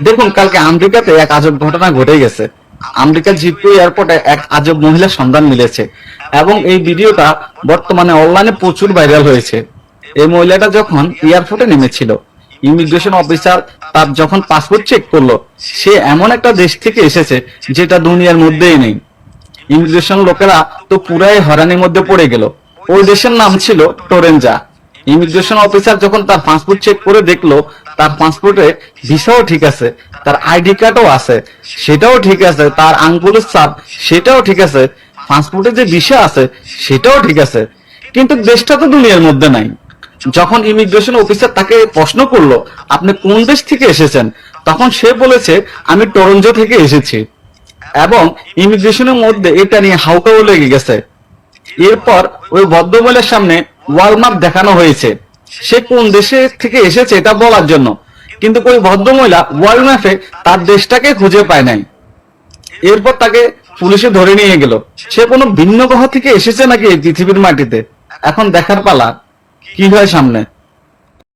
দেখুন, কালকে আমেরিকাতে এক আজব ঘটনা ঘটে গেছে। আমেরিকার জিপিও এয়ারপোর্টে এক আজব মহিলার সন্ধান মিলেছে এবং এই ভিডিওটা বর্তমানে অনলাইনে প্রচুর ভাইরাল হয়েছে। এই মহিলাটা যখন এয়ারপোর্টে নেমেছিল, ইমিগ্রেশন অফিসার তার যখন পাসপোর্ট চেক করলো, সে এমন একটা দেশ থেকে এসেছে যেটা দুনিয়ার মধ্যেই নেই। ইমিগ্রেশন লোকেরা তো পুরাই হয়রানির মধ্যে পড়ে গেল। ওই দেশের নাম ছিল টরেঞ্জা। ইমিগ্রেশন অফিসার যখন তার পাসপোর্ট চেক করে দেখলো তার পাসপোর্টে ভিসাও ঠিক আছে, তার আইডি কার্ডও আছে, সেটাও ঠিক আছে, তার আঙ্গুলের ছাপ সেটাও ঠিক আছে, পাসপোর্টে যে ভিসা আছে সেটাও ঠিক আছে, কিন্তু দেশটা তো দুনিয়ার মধ্যে নাই। যখন ইমিগ্রেশন অফিসার তাকে প্রশ্ন করলো, আপনি কোন দেশ থেকে এসেছেন, তখন সে বলেছে, আমি টরন্টো থেকে এসেছি। এবং ইমিগ্রেশনের মধ্যে এটা নিয়ে হাউকাও লেগে গেছে। এরপর ওই ভদ্রমহিলার সামনে ওয়ালমার্ট দেখানো হয়েছে, সে কোন দেশে থেকে এসেছে এটা বলার জন্য, কিন্তু ওই ভদ্রমহিলা ওয়ালম্যাপে তার দেশটাকে খুঁজে পায় নাই। এরপর তাকে পুলিশে ধরে নিয়ে গেল। সে কোনো ভিন্ন গ্রহ থেকে এসেছে নাকি এই পৃথিবীর মাটিতে, এখন দেখার পালা কি হয় সামনে।